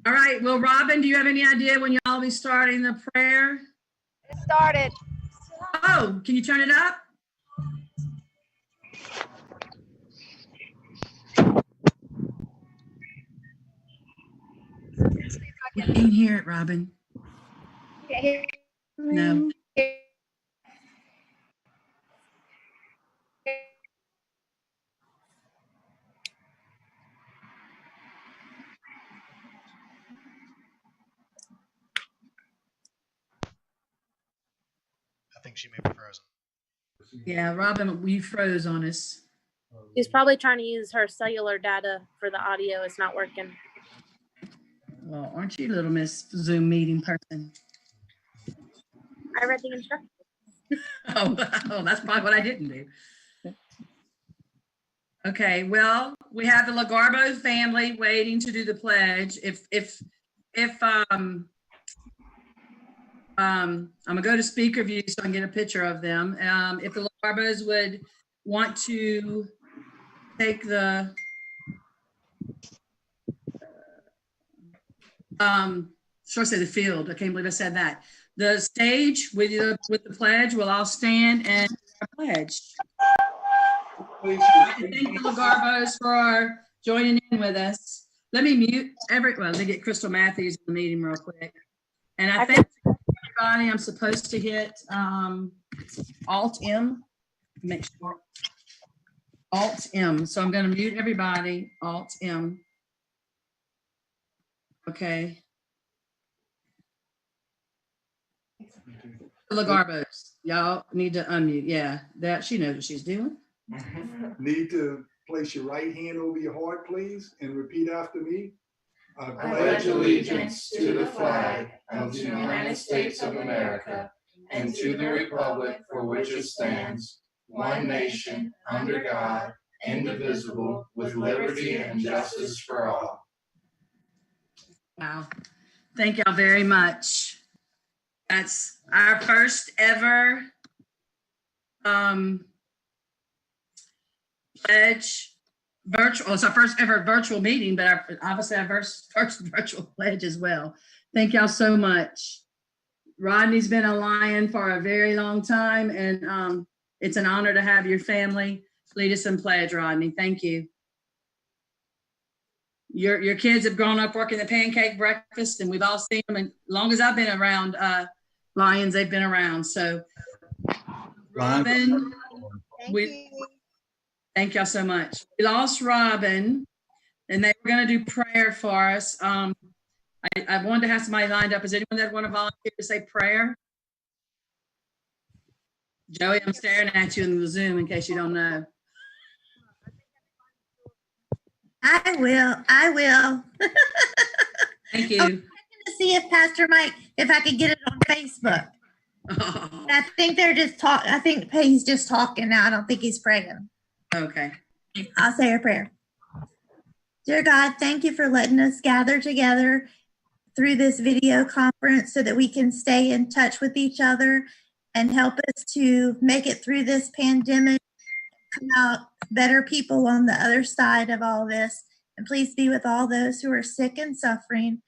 All right. Well, Robin, do you have any idea when y'all be starting the prayer? It started. Oh, can you turn it up? We can't hear it, Robin. No. I think she may be frozen. Yeah, Robin, you froze on us. She's probably trying to use her cellular data for the audio. It's not working. Well, aren't you little Miss Zoom meeting person? I read the instructions. Oh, that's probably what I didn't do. Okay, well, we have the Lagarbo family waiting to do the pledge. I'm gonna go to speaker view so I can get a picture of them. If the Lagarbos would want to take the sure say the field. I can't believe I said that. The stage with the pledge, we'll all stand and pledge. I thank the Lagarbos for joining in with us. Let me mute well, they get Crystal Matthews in the meeting real quick. And I thank everybody. I'm supposed to hit Alt M. Make sure. Alt M. So I'm going to mute everybody. Alt M. Okay. Lagarbos, y'all need to unmute. Yeah, that she knows what she's doing. Need to place your right hand over your heart, please, and repeat after me. I pledge allegiance to the flag of the United States of America and to the republic for which it stands, one nation, under God, indivisible, with liberty and justice for all. Wow. Thank y'all very much. That's our first ever pledge virtual. It's our first ever virtual meeting, but obviously our first virtual pledge as well. Thank y'all so much. Rodney's been a Lion for a very long time, and it's an honor to have your family lead us in pledge, Rodney. Thank you. Your kids have grown up working the pancake breakfast, and we've all seen them. And as long as I've been around Lions, they've been around. So, Robin, thank y'all so much. We lost Robin, and they were going to do prayer for us. I wanted to have somebody lined up. Is anyone that want to volunteer to say prayer? Joey, I'm staring at you in the Zoom in case you don't know. I will. Thank you. I'm checking to see if Pastor Mike, if I could get it on Facebook. Oh. I think they're just talking. I think he's just talking now. I don't think he's praying. Okay. I'll say a prayer. Dear God, thank you for letting us gather together through this video conference so that we can stay in touch with each other and help us to make it through this pandemic, come out better people on the other side of all this. And please be with all those who are sick and suffering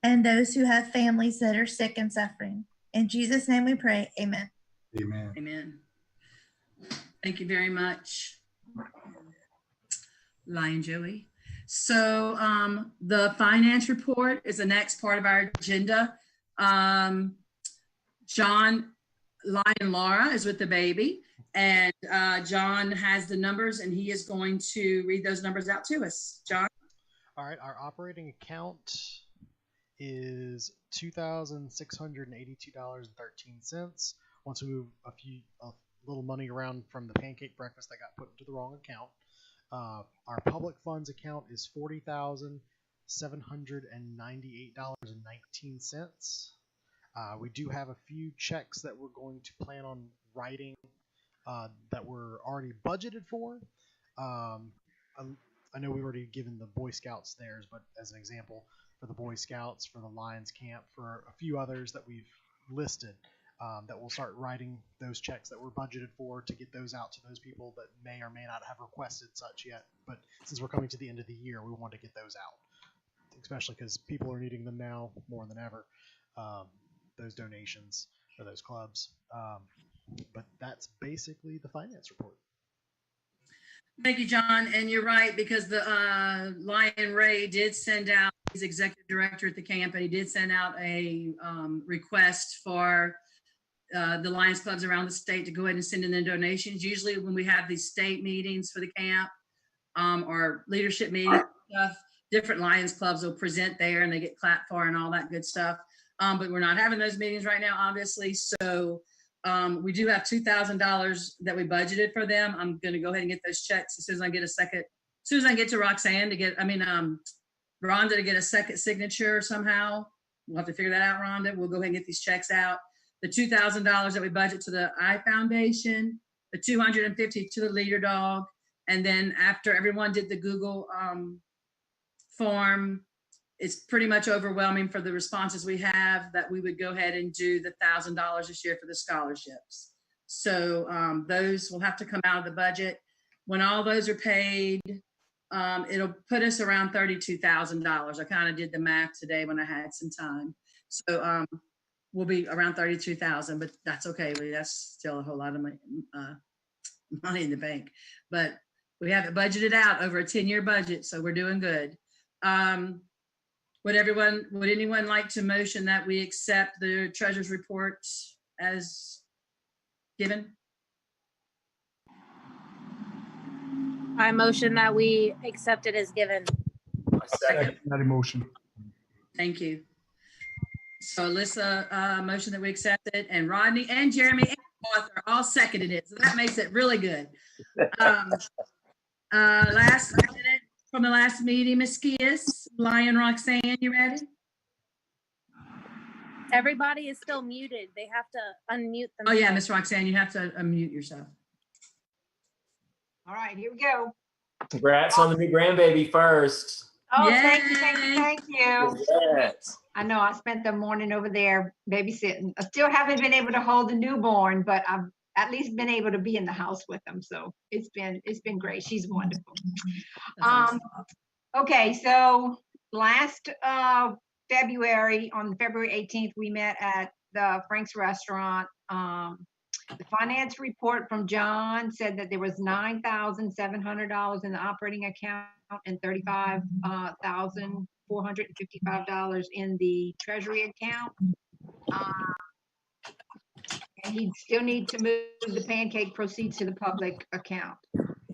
and those who have families that are sick and suffering. In Jesus' name we pray. Amen. Amen. Amen. Thank you very much, Lion Joey. So the finance report is the next part of our agenda. John, Lion Laura is with the baby, and John has the numbers, and he is going to read those numbers out to us. John? All right, our operating account is $2,682.13. Once we move a little money around from the pancake breakfast that got put into the wrong account. Our public funds account is $40,798.19. We do have a few checks that we're going to plan on writing that we're already budgeted for. I know we've already given the Boy Scouts theirs, but as an example, for the Boy Scouts, for the Lions Camp, for a few others that we've listed, that we'll start writing those checks that we're budgeted for to get those out to those people that may or may not have requested such yet. But since we're coming to the end of the year, we want to get those out. especially because people are needing them now more than ever. Those donations for those clubs. But that's basically the finance report. Thank you, John. And you're right, because the Lion Ray did send out, he's executive director at the camp, and he did send out a request for the Lions clubs around the state to go ahead and send in their donations. Usually when we have these state meetings for the camp or leadership meetings and stuff, different Lions clubs will present there and they get clapped for and all that good stuff. But we're not having those meetings right now, obviously. So we do have $2,000 that we budgeted for them. I'm going to go ahead and get those checks as soon as I get a second, as soon as I get to Roxanne to get, Rhonda to get a second signature somehow. We'll have to figure that out, Rhonda. We'll go ahead and get these checks out. The $2,000 that we budget to the I Foundation, the $250 to the Leader Dog. And then after everyone did the Google form, it's pretty much overwhelming for the responses we have that we would go ahead and do the $1,000 this year for the scholarships. So those will have to come out of the budget. When all those are paid, it'll put us around $32,000. I kind of did the math today when I had some time. So we'll be around 32,000, but that's okay. That's still a whole lot of money in the bank, but we have it budgeted out over a 10-year budget. So we're doing good. Would anyone like to motion that we accept the treasurer's report as given? I motion that we accept it as given. Second that emotion. Thank you. So Alyssa, motion that we accept it, and Rodney and Jeremy and Arthur all seconded it. So that makes it really good. Last minute from the last meeting, Ms. Skias, Lion Roxanne, you ready? Everybody is still muted. They have to unmute themselves. Oh yeah, Miss Roxanne, you have to unmute yourself. All right, here we go. Congrats on the new grandbaby first. Oh, Yay. thank you. Congrats. I know I spent the morning over there babysitting. I still haven't been able to hold the newborn, but I've at least been able to be in the house with them. So it's been great. She's wonderful. Awesome. Okay, so last February, on February 18th, we met at the Frank's restaurant. The finance report from John said that there was $9,700 in the operating account and $35,455 in the treasury account. And he'd still need to move the pancake proceeds to the public account.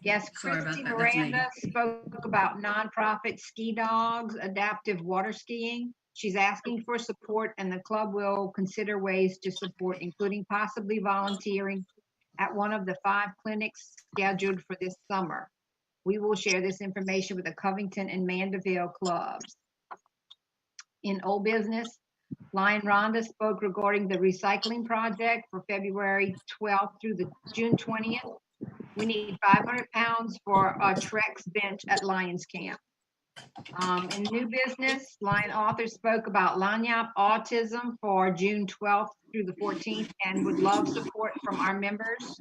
Yes, Sorry about Christy that. That's me. Miranda spoke about nonprofit ski dogs, adaptive water skiing. She's asking for support, and the club will consider ways to support, including possibly volunteering at one of the 5 clinics scheduled for this summer. We will share this information with the Covington and Mandeville clubs. In old business, Lion Rhonda spoke regarding the recycling project for February 12th through the June 20th. We need 500 pounds for a Trex bench at Lions Camp. In new business, Lion Author spoke about Lanyap autism for June 12th through the 14th and would love support from our members.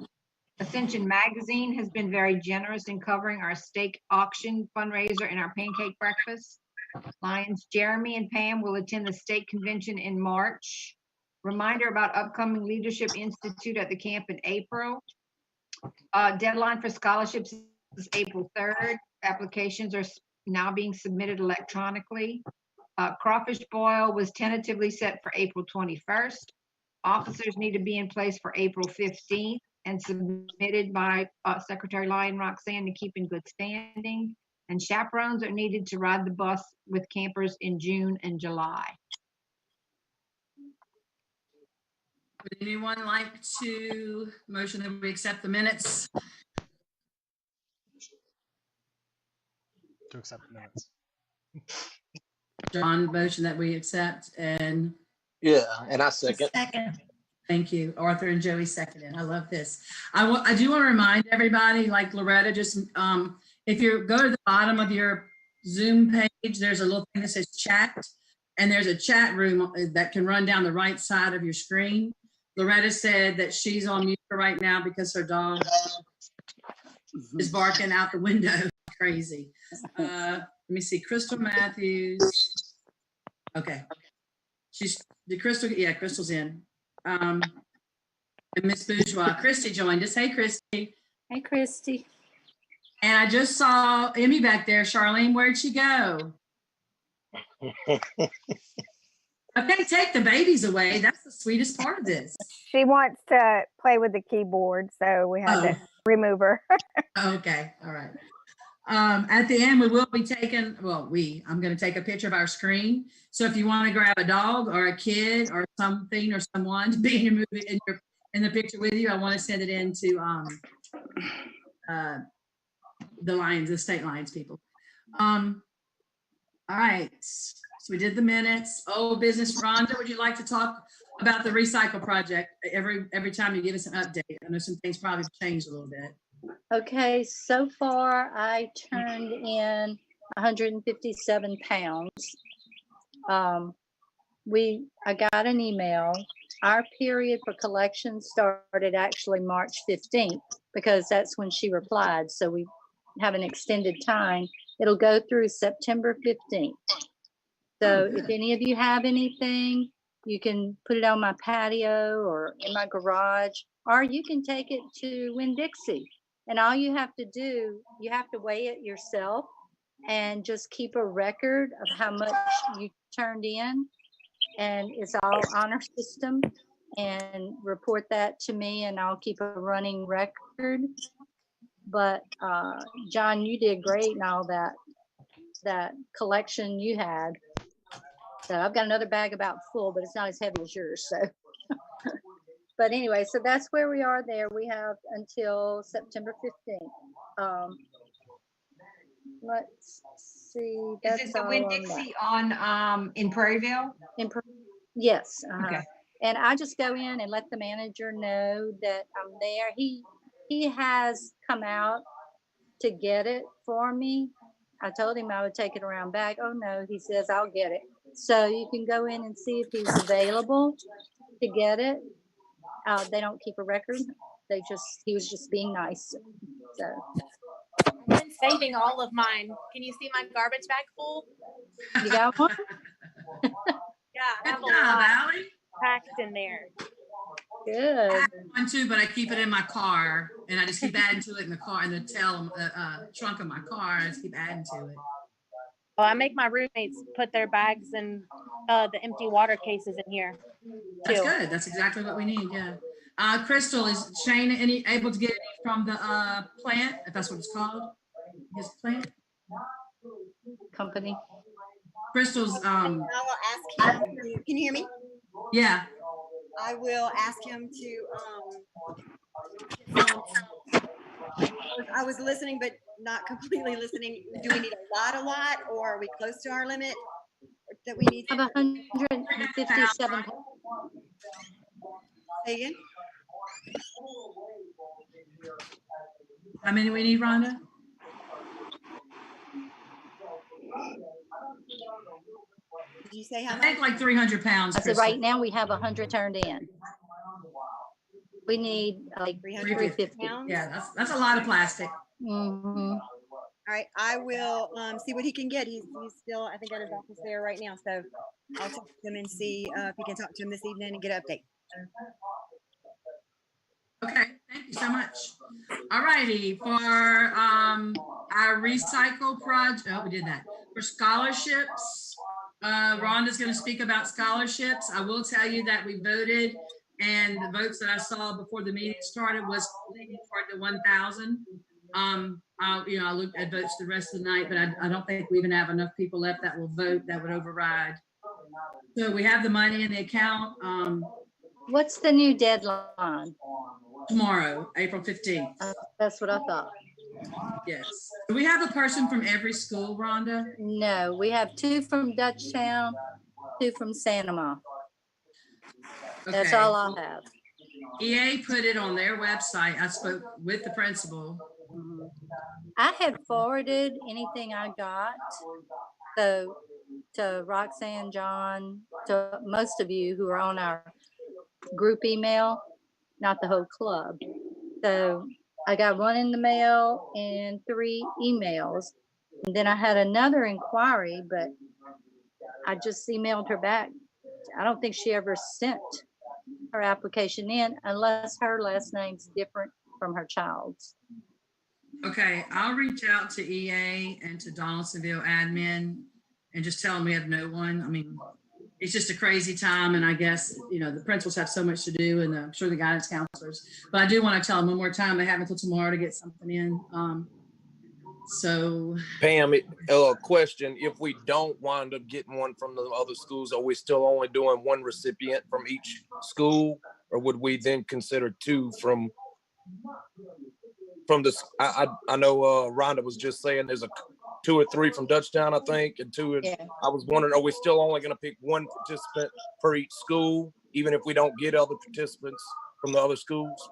Ascension Magazine has been very generous in covering our steak auction fundraiser and our pancake breakfast. Lions Jeremy and Pam will attend the state convention in March. Reminder about upcoming Leadership Institute at the camp in April. Deadline for scholarships is April 3rd. Applications are now being submitted electronically. Crawfish boil was tentatively set for April 21st. Officers need to be in place for April 15th and submitted by Secretary Lion Roxanne to keep in good standing. And chaperones are needed to ride the bus with campers in June and July. Would anyone like to motion that we accept the minutes? To accept the minutes. John, motion that we accept, and Yeah, and I second. Second. thank you. Arthur and Joey seconded. I love this. I do want to remind everybody, like Loretta just, if you go to the bottom of your Zoom page, there's a little thing that says chat, and there's a chat room that can run down the right side of your screen. Loretta said that she's on mute right now because her dog is barking out the window. Crazy. Let me see. Crystal Matthews. Okay. The Crystal, yeah, Crystal's in. And Miss Bourgeois. Christy joined us. Hey, Christy. Hey, Christy. And I just saw Emmy back there. Charlene, where'd she go? Okay, take the babies away. That's the sweetest part of this. She wants to play with the keyboard, so we had to remove her. Okay, all right. At the end, we will be taking, I'm going to take a picture of our screen. So if you want to grab a dog or a kid or something or someone to be in your movie, in the picture with you, I want to send it in to the state Lions people. All right, so we did the minutes. Old business. Rhonda, would you like to talk about the recycle project? Every time you give us an update, I know some things probably changed a little bit. Okay, so far I turned in 157 pounds. I got an email. Our period for collection started actually March 15th because that's when she replied. So we have an extended time. It'll go through September 15th. So if any of you have anything, you can put it on my patio or in my garage, or you can take it to Winn-Dixie. And all you have to do, you have to weigh it yourself and just keep a record of how much you turned in. And it's all honor system, and report that to me and I'll keep a running record. But John, you did great and all that collection you had. So I've got another bag about full, but it's not as heavy as yours. So, but anyway, so that's where we are there. We have until September 15th. Let's see. Is it the Winn-Dixie on in Prairieville? Yes. Okay. And I just go in and let the manager know that I'm there. He has come out to get it for me. I told him I would take it around back. Oh no, he says I'll get it. So you can go in and see if he's available to get it. They don't keep a record. He was just being nice. So I've been saving all of mine. Can you see my garbage bag full? you got one? Yeah, I have Good job, Allie. packed in there. Good. I have one too, but I keep it in my car, and I just keep adding to it in the car, in the trunk of my car. I just keep adding to it. Oh, I make my roommates put their bags in the empty water cases in here. That's good. That's exactly what we need. Yeah. Crystal, is Shane able to get any from the plant, if that's what it's called? His plant company. Crystal's. I will ask him. Can you hear me? Yeah. I will ask him to. I was listening, but not completely listening. Do we need a lot, or are we close to our limit that we need? I have 157. Say again? How many we need, Rhonda? Did you say how I much? think like 300 pounds. I said right now we have 100 turned in. We need like 350 pounds. Yeah, that's a lot of plastic. Mm-hmm. All right, I will see what he can get. He's still, I think, at his office there right now. So I'll talk to him and see if he can talk to him this evening and get an update. Okay, thank you so much. All righty, for our recycle project, we did that. For scholarships, Rhonda's going to speak about scholarships. I will tell you that we voted, and the votes that I saw before the meeting started was leaning toward the 1,000. I looked at votes the rest of the night, but I don't think we even have enough people left that will vote that would override. So we have the money in the account. What's the new deadline? Tomorrow, April 15th. That's what I thought. Yes. Do we have a person from every school, Rhonda? No, we have 2 from Dutchtown, 2 from Sanoma. Okay. That's all I have. EA put it on their website. I spoke with the principal. I had forwarded anything I got to Roxanne, John, to most of you who are on our group email, not the whole club. So I got 1 in the mail and 3 emails. And then I had another inquiry, but I just emailed her back. I don't think she ever sent her application in unless her last name's different from her child's. Okay, I'll reach out to EA and to Donaldsonville admin and just tell them we have no one. I mean, it's just a crazy time, and I guess, you know, the principals have so much to do, and I'm sure the guidance counselors. But I do want to tell them one more time, they have until tomorrow to get something in. So Pam, question: if we don't wind up getting one from the other schools, are we still only doing one recipient from each school, or would we then consider two from the? I know Rhonda was just saying there's 2 or 3 from Dutchtown, I think, and 2. Yeah. I was wondering, are we still only going to pick one participant per each school, even if we don't get other participants from the other schools?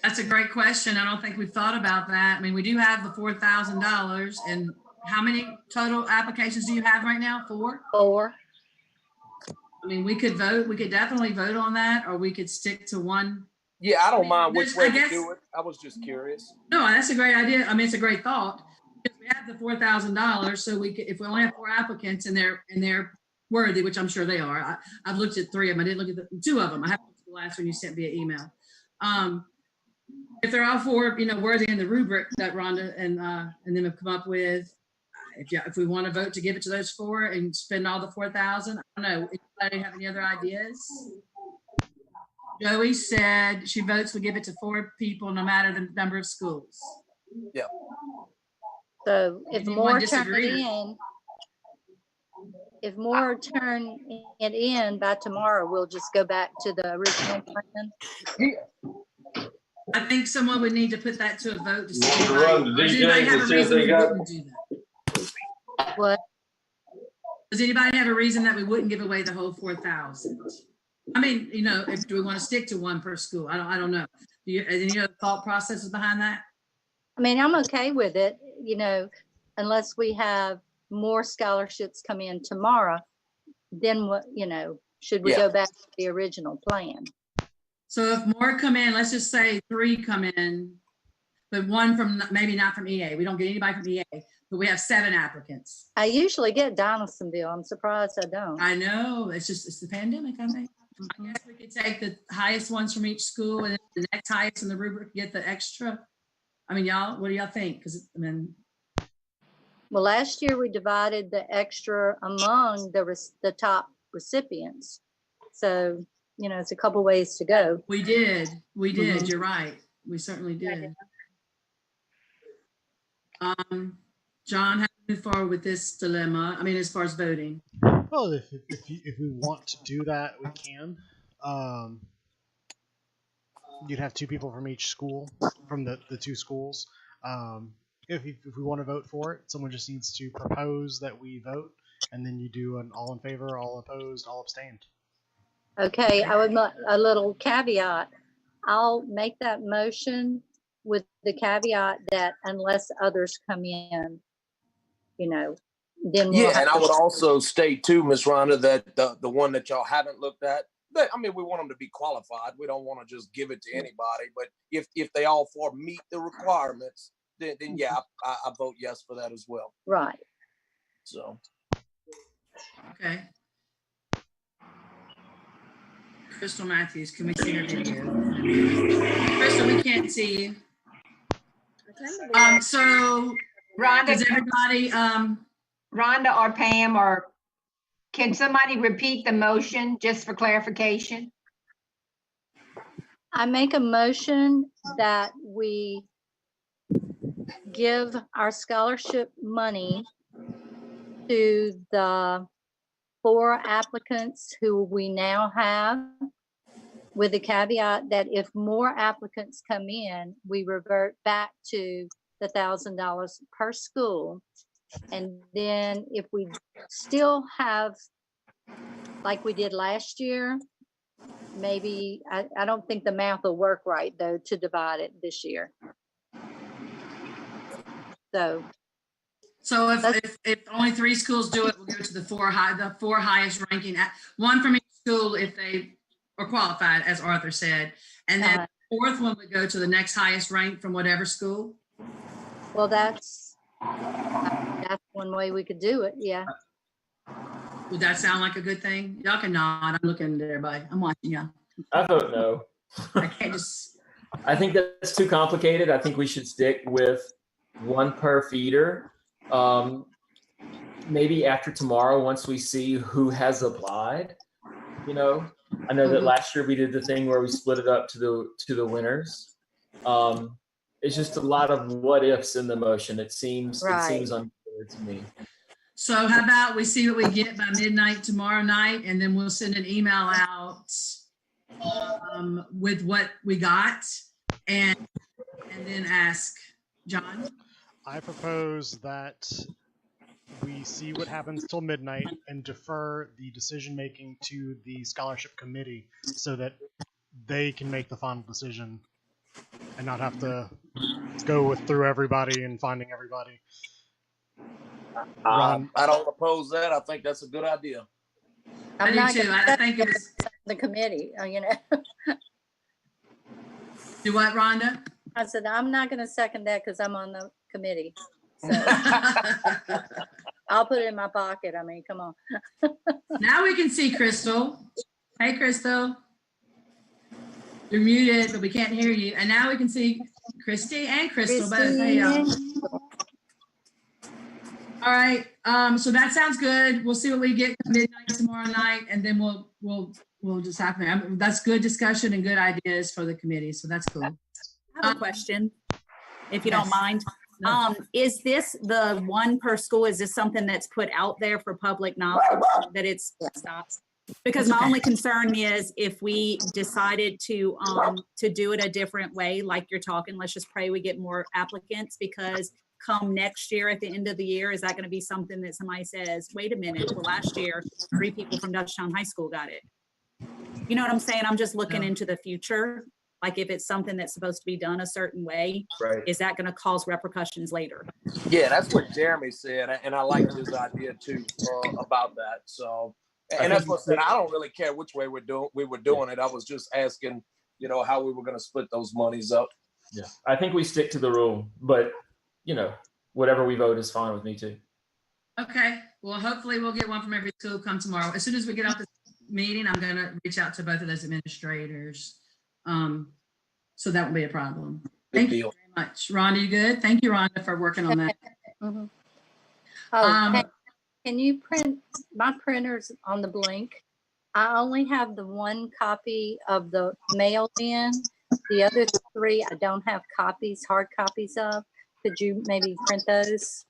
that's a great question. I don't think we've thought about that. I mean, we do have the $4,000, and how many total applications do you have right now? 4? 4. I mean, we could vote. We could definitely vote on that, or we could stick to one. Yeah, I don't mind which way I guess, we do it. I was just curious. No, that's a great idea. I mean, it's a great thought, because we have the $4,000, so we could, if we only have 4 applicants and they're worthy, which I'm sure they are. I've looked at 3 of them. I didn't look at 2 of them. I haven't looked at the last one you sent via email. If they're all 4, you know, worthy in the rubric that Rhonda and them have come up with, if we want to vote to give it to those 4 and spend all the $4,000, I don't know. Anybody have any other ideas? Joey said she votes we give it to 4 people, no matter the number of schools. Yeah. So if Anyone more turn disagree? it in by tomorrow, we'll just go back to the original plan. I think someone would need to put that to a vote to see Want if to run the does anybody DJs have to a see if reason they we got- wouldn't do that. What? Does anybody have a reason that we wouldn't give away the whole 4,000? I mean, you know, do we want to stick to 1 per school? I don't know. Any other thought processes behind that? I mean, I'm okay with it, you know, unless we have more scholarships come in tomorrow, then what, you know, should we go back to the original plan? So if more come in, let's just say 3 come in, but 1 from, maybe not from EA. We don't get anybody from EA, but we have 7 applicants. I usually get Donaldsonville. I'm surprised I don't. I know, it's the pandemic, I think. I guess we could take the highest ones from each school, and the next highest in the rubric get the extra. I mean, y'all, what do y'all think? Because I mean, well, last year we divided the extra among the top recipients. So, you know, it's a couple ways to go. We did. Mhm. You're right. We certainly did. John, how do we move forward with this dilemma? I mean, as far as voting. Well, if we want to do that, we can. You'd have 2 people from each school, from the 2 schools. If we want to vote for it, someone just needs to propose that we vote, and then you do an all in favor, all opposed, all abstained. Okay, I would a little caveat. I'll make that motion with the caveat that unless others come in, you know, then we'll Yeah, and I would also state too, Ms. Rhonda, that the one that y'all haven't looked at, I mean, we want them to be qualified. We don't want to just give it to anybody. But if they all 4 meet the requirements, then yeah, I vote yes for that as well. Right. So. Okay. Crystal Matthews, can we see her video? Crystal, we can't see you. So Rhonda, does everybody, Rhonda or Pam, or can somebody repeat the motion just for clarification? I make a motion that we give our scholarship money to the 4 applicants who we now have, with the caveat that if more applicants come in, we revert back to the $1,000 per school. And then if we still have, like we did last year, maybe, I don't think the math will work right though to divide it this year. So if only 3 schools do it, we'll go to the 4 highest ranking, 1 from each school if they are qualified, as Arthur said, and then the 4th one would go to the next highest rank from whatever school. Well, that's one way we could do it. Yeah. Would that sound like a good thing? Y'all can nod. I'm looking at everybody. I'm watching y'all. I vote no. I can't just. I think that's too complicated. I think we should stick with one per feeder. Maybe after tomorrow, once we see who has applied, you know, I know that last year we did the thing where we split it up to the winners. It's just a lot of what ifs in the motion. It seems unclear to me. So how about we see what we get by midnight tomorrow night, and then we'll send an email out with what we got, and then ask John. I propose that we see what happens till midnight and defer the decision making to the scholarship committee so that they can make the final decision and not have to go through everybody and finding everybody. I don't oppose that. I think that's a good idea. I do too. I think it's the committee, you know. Do what, Rhonda? I said, I'm not going to second that because I'm on the committee. So I'll put it in my pocket. I mean, come on. Now we can see Crystal. Hey, Crystal. You're muted, but we can't hear you. And now we can see Christy and Crystal both. Hey, y'all. All right. So that sounds good. We'll see what we get midnight tomorrow night, and then we'll just happen. That's good discussion and good ideas for the committee. So that's cool. I have a question, if you Yes. don't mind. Is this the one per school? Is this something that's put out there for public knowledge that it's stops? Because my only concern is if we decided to do it a different way, like you're talking, let's just pray we get more applicants, because come next year at the end of the year, is that going to be something that somebody says, wait a minute, well, last year 3 people from Dutchtown High School got it? You know what I'm saying? I'm just looking into the future. Like if it's something that's supposed to be done a certain way, is that going to cause repercussions later? Yeah, that's what Jeremy said, and I liked his idea too about that. So, and that's what I said. I don't really care which way we were doing it. I was just asking, you know, how we were going to split those monies up. Yeah, I think we stick to the rule, but you know, whatever we vote is fine with me too. Okay. Well, hopefully we'll get one from every school come tomorrow. As soon as we get off this meeting, I'm going to reach out to both of those administrators. So that won't be a problem. Thank you very much. Rhonda, you good? Thank you, Rhonda, for working on that. Mm-hmm. Oh, can you print my printers on the Blink? I only have the one copy of the mail in. The other 3 I don't have hard copies of. Could you maybe print those?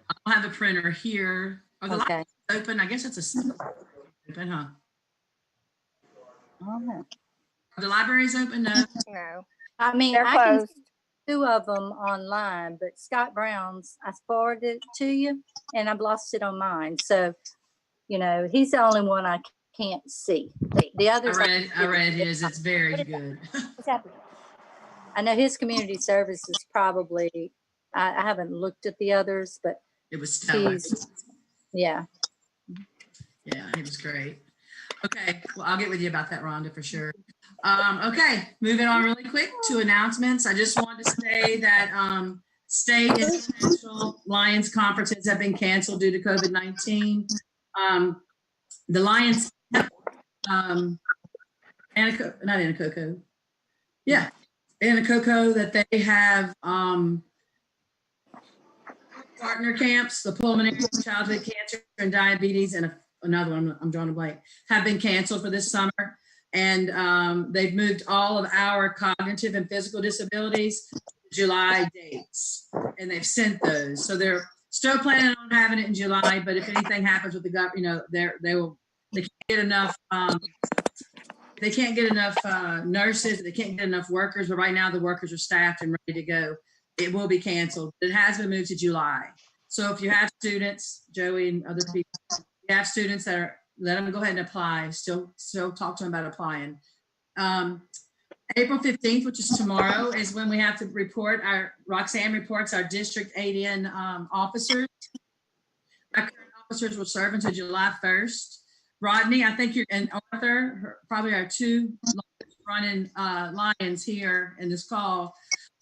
I don't have a printer here. Are the libraries open? I guess it's open, huh? Oh. Are the libraries open? No. No. I mean, They're I can closed. see 2 of them online, but Scott Brown's, I forwarded it to you and I've lost it on mine. So, you know, he's the only one I can't see. The others I read his. It's very good. What's happening? I know his community service is probably, I haven't looked at the others, but it was stellar. Yeah. Yeah, it was great. Okay, well, I'll get with you about that, Rhonda, for sure. Okay, moving on really quick to announcements. I just wanted to say that state and international Lions conferences have been canceled due to COVID-19. The Lions, Anacoco, that they have partner camps, the pulmonary, childhood cancer and diabetes, and another one, I'm drawing a blank, have been canceled for this summer. And they've moved all of our cognitive and physical disabilities to July dates, and they've sent those. So they're still planning on having it in July, but if anything happens with the government, you know, they can't get enough. They can't get enough nurses. They can't get enough workers. But right now, the workers are staffed and ready to go. It will be canceled. It has been moved to July. So if you have students, Joey and other people, you have students that are, let them go ahead and apply. Still talk to them about applying. April 15th, which is tomorrow, is when we have to report Roxanne reports our District 8N officers. Our current officers will serve until July 1st. Rodney, I think and Arthur, probably our 2 running Lions here in this call.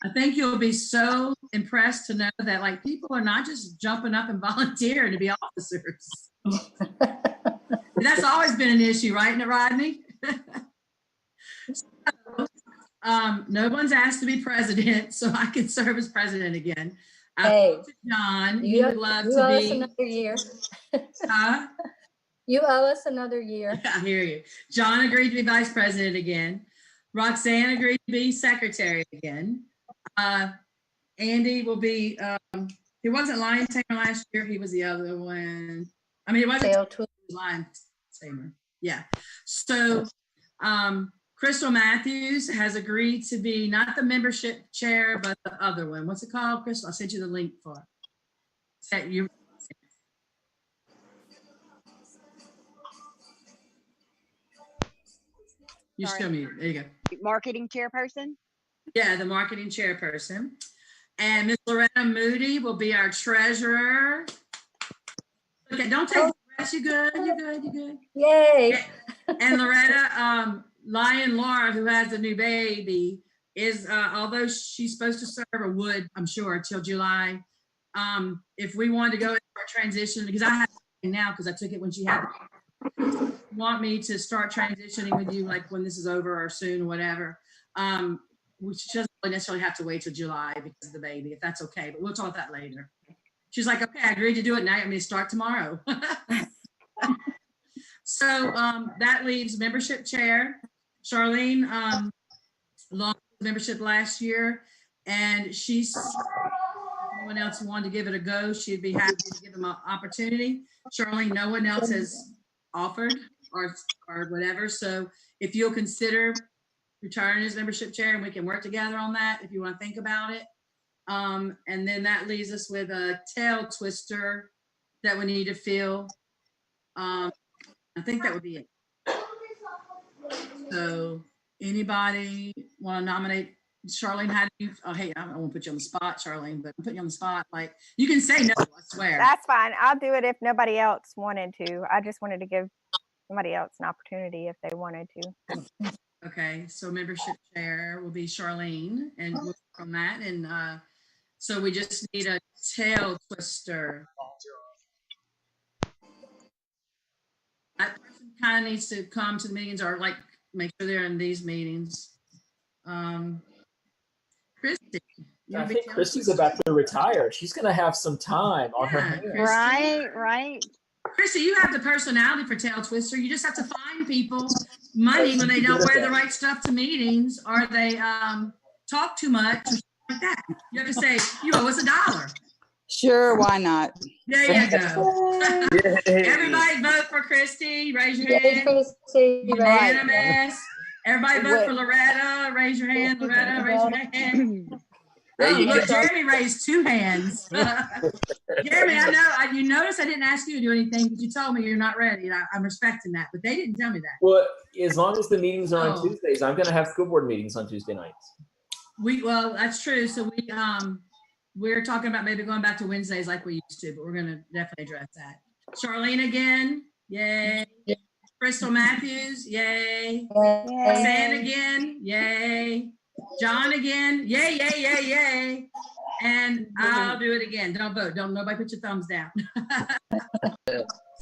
I think you'll be so impressed to know that like people are not just jumping up and volunteering to be officers. That's always been an issue, right, Rodney? So, no one's asked to be president, so I can serve as president again. Hey, John, he would love you to owe us be. another year. Huh? You owe us another year. I hear you. John agreed to be vice president again. Roxanne agreed to be secretary again. Andy will be, he wasn't lion tamer last year. He was the other one. I mean, he wasn't lion tamer. Yeah. So, Crystal Matthews has agreed to be not the membership chair, but the other one. What's it called, Crystal? I'll send you the link for it. That you. You're still muted. There you go. Marketing chairperson? Yeah, the marketing chairperson. And Miss Loretta Moody will be our treasurer. Okay, don't take breaths. You good, you good, you good. Yay. And Loretta, Lion Laura, who has a new baby, is, although she's supposed to serve or would, I'm sure, till July, if we wanted to go into our transition, because I have it now because I took it when she had it, want me to start transitioning with you like when this is over or soon or whatever, which doesn't really necessarily have to wait till July because of the baby, if that's okay, but we'll talk about that later. She's like, okay, I agreed to do it now. I'm going to start tomorrow. So that leaves membership chair. Charlene lost membership last year, and she's, anyone else who wanted to give it a go, she'd be happy to give them an opportunity. Charlene, no one else has offered or whatever. So if you'll consider retiring as membership chair, and we can work together on that if you want to think about it. And then that leaves us with a tail twister that we need to fill. I think that would be it. So anybody want to nominate Charlene? How do you, oh, hey, I won't put you on the spot, Charlene, but I'm putting you on the spot. Like, you can say no, I swear. That's fine. I'll do it if nobody else wanted to. I just wanted to give somebody else an opportunity if they wanted to. Okay, so membership chair will be Charlene, and we'll work on that. And so we just need a tail twister. That person kind of needs to come to the meetings or like make sure they're in these meetings. Christy. I think Christy's about to retire. She's going to have some time on her hands. Right. Christy, you have the personality for tail twister. You just have to find people money when they don't wear the right stuff to meetings or they talk too much or something like that. You have to say, you owe us $1. Sure, why not? There you go. Everybody vote for Christy. Raise your hand. Christy. Unanimous. Everybody vote for Loretta. Raise your hand. Loretta, raise your hand. Oh, look, Jeremy raised 2 hands. Jeremy, I know, you notice I didn't ask you to do anything because you told me you're not ready. And I'm respecting that, but they didn't tell me that. Well, as long as the meetings are on Tuesdays, I'm going to have school board meetings on Tuesday nights. Well, that's true. So we're talking about maybe going back to Wednesdays like we used to, but we're going to definitely address that. Charlene again. Yay. Crystal Matthews. Yay. Roxanne again. Yay. John again. Yay, yay, yay, yay. And I'll do it again. Don't vote. Nobody put your thumbs down.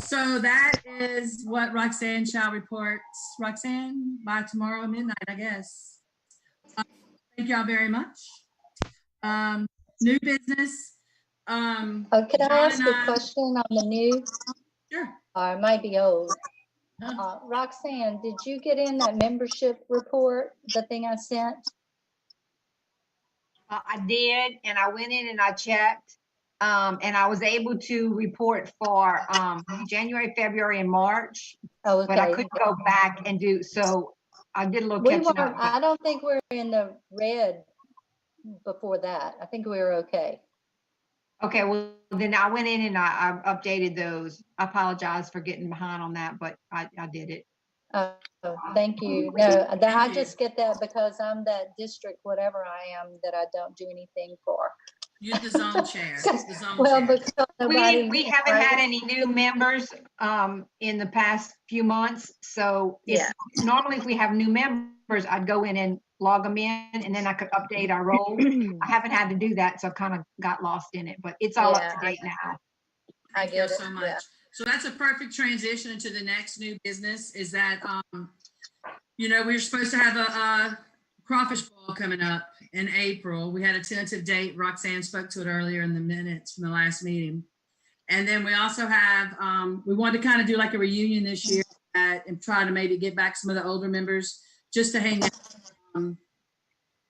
So that is what Roxanne shall report. Roxanne, by tomorrow midnight, I guess. Thank y'all very much. New business. Can I ask a question on the new? Sure. It might be old. Roxanne, did you get in that membership report, the thing I sent? I did, and I went in and I checked, and I was able to report for January, February, and March. Oh, okay. But I couldn't go back and do so. I did a little catching up. I don't think we're in the red before that. I think we were okay. Okay, well then I went in and I updated those. I apologize for getting behind on that, but I did it. Oh, thank you. No, I just get that because I'm that district, whatever I am, that I don't do anything for. You're the zone chair. We haven't had any new members in the past few months. So normally if we have new members, I'd go in and log them in and then I could update our role. I haven't had to do that, so I kind of got lost in it, but it's all up to date now. Thank you so much. So that's a perfect transition into the next new business is that, you know, we're supposed to have a crawfish boil coming up in April. We had a tentative date. Roxanne spoke to it earlier in the minutes from the last meeting. And then we also have, we wanted to kind of do like a reunion this year and try to maybe get back some of the older members just to hang out.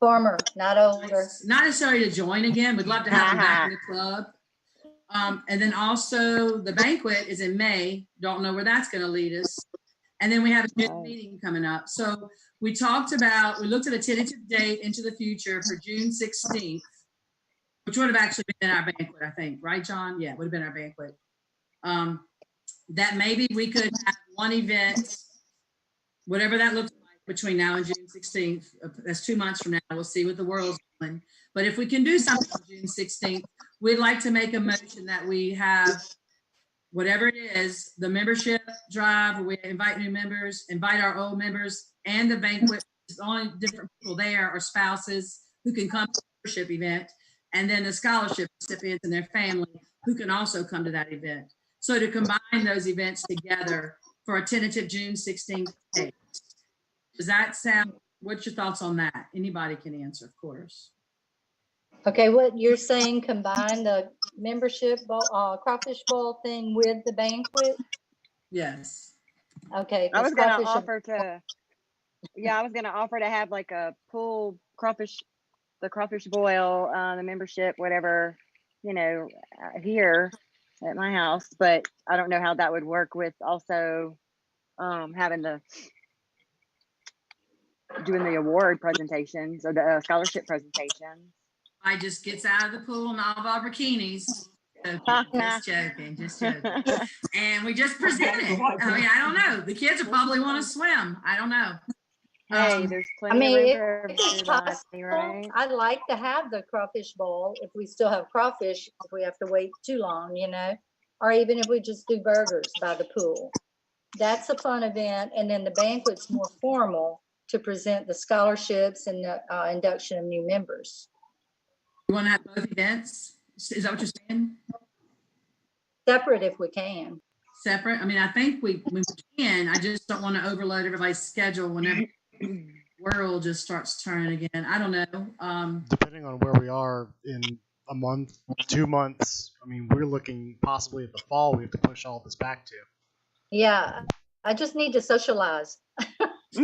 Former, not older. Not necessarily to join again. We'd love to have them back in the club. And then also the banquet is in May. Don't know where that's going to lead us. And then we have a new meeting coming up. So we looked at a tentative date into the future for June 16th, which would have actually been our banquet, I think. Right, John? Yeah, it would have been our banquet. That maybe we could have one event, whatever that looks like between now and June 16th. That's 2 months from now. We'll see what the world's doing. But if we can do something on June 16th, we'd like to make a motion that we have whatever it is, the membership drive, where we invite new members, invite our old members, and the banquet. The only different people there are spouses who can come to the membership event, and then the scholarship recipients and their family who can also come to that event. So to combine those events together for a tentative June 16th date. Does that sound, what's your thoughts on that? Anybody can answer, of course. Okay, what you're saying, combine the membership bowl, crawfish bowl thing with the banquet? Yes. Okay. I 'cause was gonna crawfish are- offer to, yeah, I was gonna offer to have like a pool crawfish, the crawfish boil, the membership, whatever, you know, here at my house. But I don't know how that would work with also having the doing the award presentations or the scholarship presentations. I just gets out of the pool in all of our bikinis. Just joking. And we just present it. I mean, I don't know. The kids will probably want to swim. I don't know. Hey, there's I plenty mean, of room if for it's everybody, possible, right? I'd like to have the crawfish bowl if we still have crawfish, if we have to wait too long, you know, or even if we just do burgers by the pool. That's a fun event. And then the banquet's more formal to present the scholarships and the induction of new members. You want to have both events? Is that what you're saying? Separate if we can. Separate? I mean, I think we can. I just don't want to overload everybody's schedule whenever the world just starts turning again. I don't know. Depending on where we are in a month, 2 months, I mean, we're looking possibly at the fall. We have to push all this back to. Yeah, I just need to socialize. As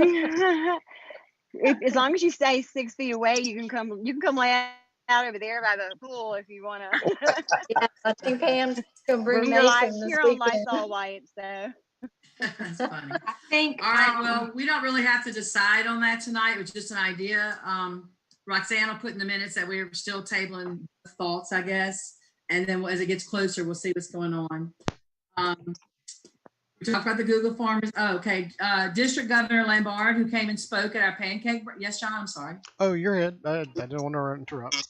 long as you stay 6 feet away, you can come lay out over there by the pool if you want to. Yeah, I think Pam's gonna bring Your Mason this on weekend. Lysol wipes, so. That's funny. I think. All right. Well, we don't really have to decide on that tonight. It was just an idea. Roxanne will put in the minutes that we're still tabling thoughts, I guess. And then as it gets closer, we'll see what's going on. We talked about the Google Forms. Oh, okay. District Governor Lombard, who came and spoke at our pancake. Yes, John, I'm sorry. Oh, you're good. I didn't want to interrupt.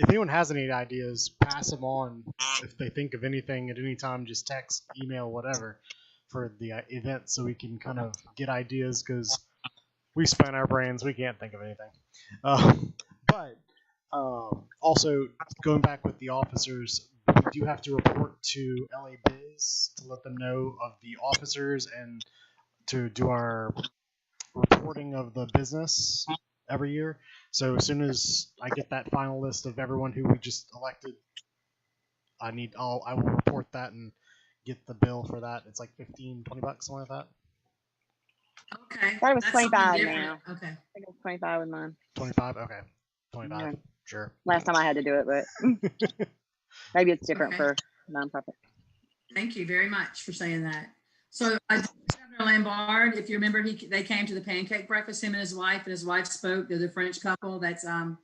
If anyone has any ideas, pass them on. If they think of anything at any time, just text, email, whatever, for the event so we can kind of get ideas because we spend our brains. We can't think of anything. But also, going back with the officers, we do have to report to LA Biz to let them know of the officers and to do our reporting of the business every year. So as soon as I get that final list of everyone who we just elected, I will report that and get the bill for that. It's like $15, $20, something like that. Okay. That was That's 25 something now. different. Okay. I think it was 25 with mine. 25. Okay. 25. Yeah. Sure. Last time I had to do it, but maybe it's different for nonprofit. Thank you very much for saying that. So Governor Lombard, if you remember, they came to the pancake breakfast, him and his wife spoke. They're the French couple. That's the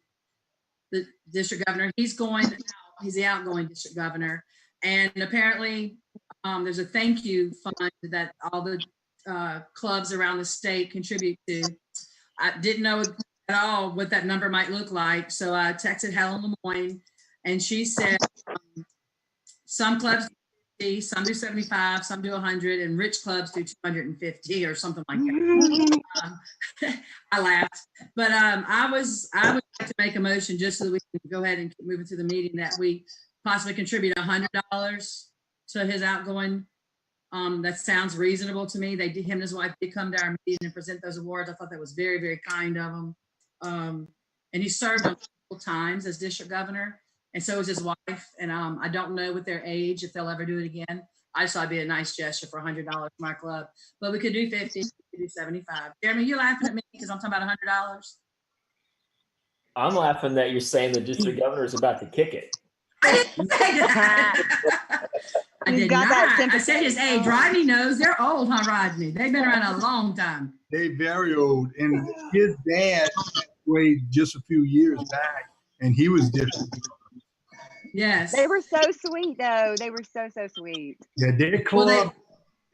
district governor. He's the outgoing district governor. And apparently there's a thank you fund that all the clubs around the state contribute to. I didn't know at all what that number might look like. So I texted Helen Lemoyne and she said some clubs do 50, some do 75, some do 100, and rich clubs do 250 or something like that. I laughed, but I would like to make a motion just so that we can go ahead and keep moving through the meeting that we possibly contribute $100 to his outgoing. That sounds reasonable to me. Him and his wife did come to our meeting and present those awards. I thought that was very, very kind of him. And he served on multiple times as district governor, and so is his wife. And I don't know with their age if they'll ever do it again. I just thought it'd be a nice gesture for $100 for my club, but we could do 50, we could do 75. Jeremy, you laughing at me because I'm talking about $100? I'm laughing that you're saying the district governor is about to kick it. I didn't say that. I did not. I said his age. Rodney knows. They're old, huh, Rodney? They've been around a long time. They very old, and his dad weighed just a few years back, and he was different. Yes. They were so sweet, though. They were so sweet. Yeah, their club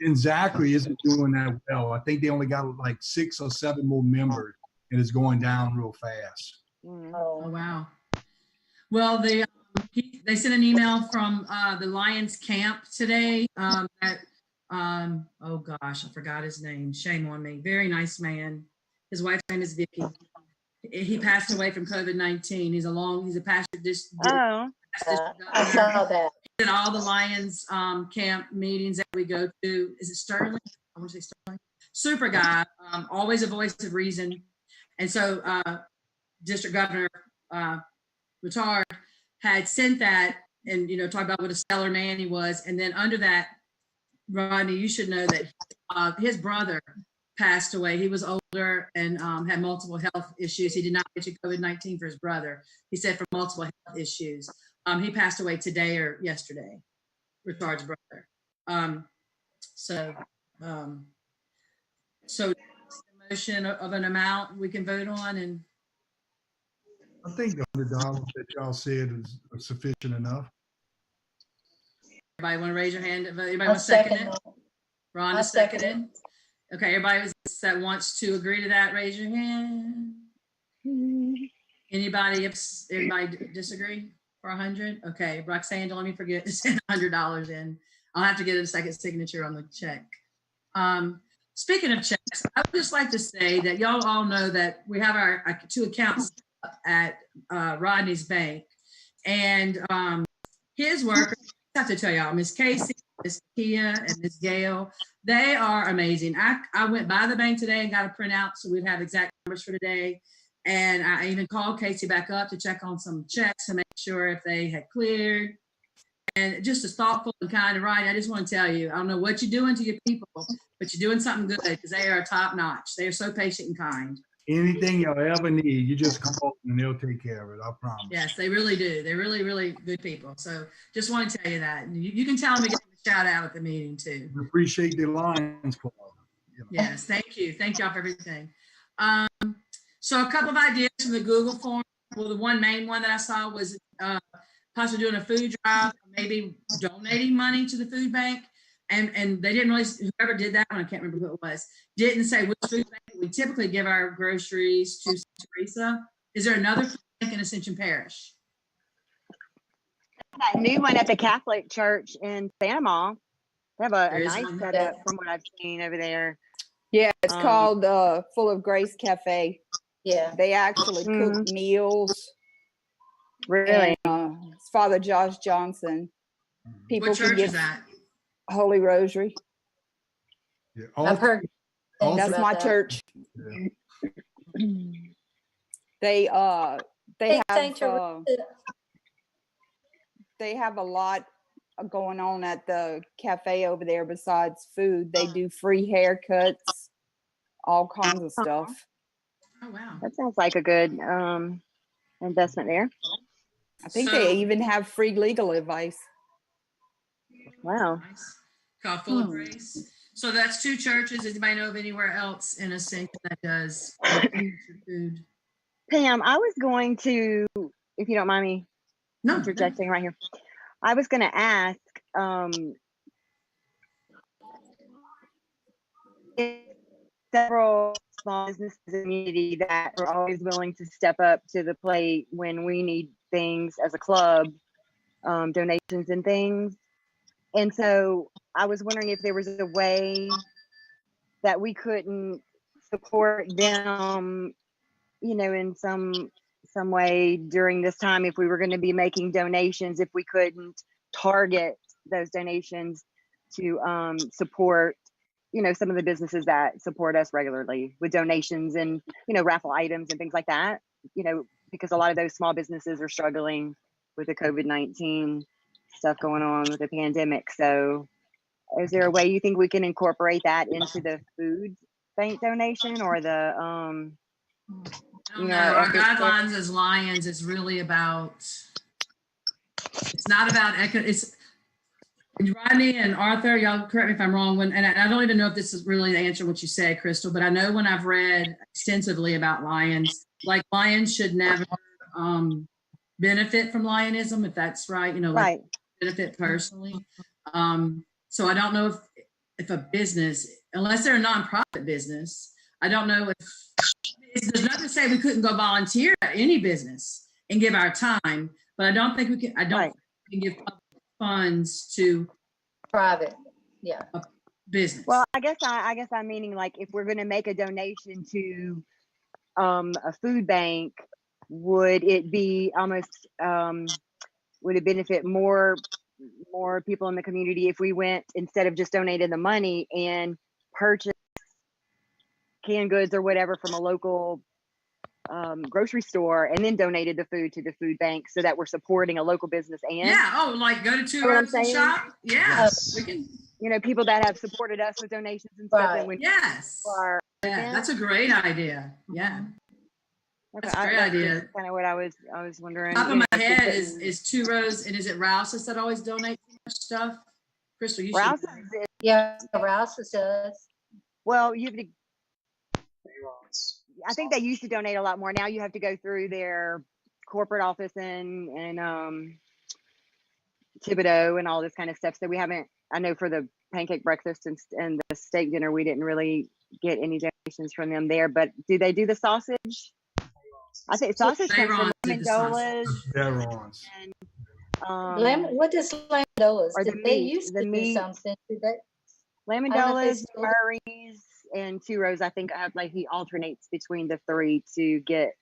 in Zachary isn't doing that well. I think they only got like 6 or 7 more members, and it's going down real fast. Oh, wow. Well, they sent an email from the Lions camp today. Oh gosh, I forgot his name. Shame on me. Very nice man. His wife's name is Vicky. He passed away from COVID-19. He's a pastor. I saw that. He's at all the Lions camp meetings that we go to. Is it Sterling? I want to say Sterling. Super guy. Always a voice of reason. And so District Governor Ricard had sent that and, talk about what a stellar man he was. And then under that, Rodney, you should know that his brother passed away. He was older and had multiple health issues. He did not get COVID-19 for his brother. He said for multiple health issues. He passed away today or yesterday, Ricard's brother. So the motion of an amount we can vote on, and I think the $100 that y'all said is sufficient enough. Everybody want to raise your hand? Everybody want to second it? Rhonda seconded. Okay, everybody that wants to agree to that, raise your hand. Anybody disagree for 100? Okay, Roxanne, don't let me forget to send $100 in. I'll have to get a second signature on the check. Speaking of checks, I would just like to say that y'all all know that we have our 2 accounts at Rodney's bank, and his workers, I have to tell y'all, Miss Casey, Miss Kia, and Miss Gail, they are amazing. I went by the bank today and got a printout so we'd have exact numbers for today, and I even called Casey back up to check on some checks to make sure if they had cleared. And just as thoughtful and kind of right, I just want to tell you, I don't know what you're doing to your people, but you're doing something good because they are top notch. They are so patient and kind. Anything y'all ever need, you just call and they'll take care of it. I promise. Yes, they really do. They're really, really good people. So just want to tell you that. You can tell them to get a shout out at the meeting too. We appreciate the Lions Club. Yes, thank you. Thank y'all for everything. So a couple of ideas from the Google form. Well, the one main one that I saw was possibly doing a food drive, maybe donating money to the food bank. And they didn't really, whoever did that one, I can't remember who it was, didn't say which food bank. We typically give our groceries to Teresa. Is there another food bank in Ascension Parish? That new one at the Catholic Church in Panama. They have a nice one. setup from what I've seen over there. Yeah, it's called Full of Grace Cafe. Yeah. They actually cook meals. Really? And, it's Father Josh Johnson. People What church can is that? Holy Rosary. Yeah, I've heard. That's my church. Yeah. They have a lot going on at the cafe over there besides food. They do free haircuts, all kinds of stuff. Oh wow. That sounds like a good investment there. I think they even have free legal advice. Wow. Nice. Called Full of Grace. So that's 2 churches. Does anybody know of anywhere else in Ascension that does food? Pam, I was going to, if you don't mind me interjecting right here, I was going to ask, several small businesses in the community that are always willing to step up to the plate when we need things as a club, donations and things. And so I was wondering if there was a way that we couldn't support them, in some way during this time, if we were going to be making donations, if we couldn't target those donations to support, you know, some of the businesses that support us regularly with donations and, you know, raffle items and things like that, you know, because a lot of those small businesses are struggling with the COVID-19 stuff going on with the pandemic. So is there a way you think we can incorporate that into the food bank donation or the, you know, our efforts there? guidelines as Lions is really about, it's not about, it's, Rodney and Arthur, y'all correct me if I'm wrong, and I don't even know if this is really the answer what you said, Crystal, but I know when I've read extensively about Lions, like Lions should never benefit from Lionism, if that's right, you know, like Right. benefit personally. So I don't know if a business, unless they're a nonprofit business, I don't know if there's nothing to say we couldn't go volunteer at any business and give our time, but I don't think we can. I don't think we can give public funds to private, yeah, a business. Well, I guess I'm meaning like if we're going to make a donation to a food bank, would it be almost would it benefit more people in the community if we went, instead of just donating the money, and purchase canned goods or whatever from a local grocery store and then donated the food to the food bank, so that we're supporting a local business? And like go to Two you know what I'm Roads and saying? shop. Yes. We can. You know, people that have supported us with donations and stuff. Right. And when Yes. That's a great idea. Yeah. That's a great idea. Kind of what I was wondering. Top of you my know, head is Two Rows, and is it Rouse's that always donates stuff? Crystal, you Rouse's should. Yeah, Rouse's does. Well, you have to. I think they used to donate a lot more. Now you have to go through their corporate office and Thibodeau and all this kind of stuff. So we haven't. I know for the pancake breakfast and the steak dinner, we didn't really get any donations from them there. But do they do the sausage? I think sausage comes from Veron's. What does Lamendola's? Or the They meat, used the to meat. do something. Did they? Lamendola's, Murray's, and Two Rows. I think like he alternates between the three to get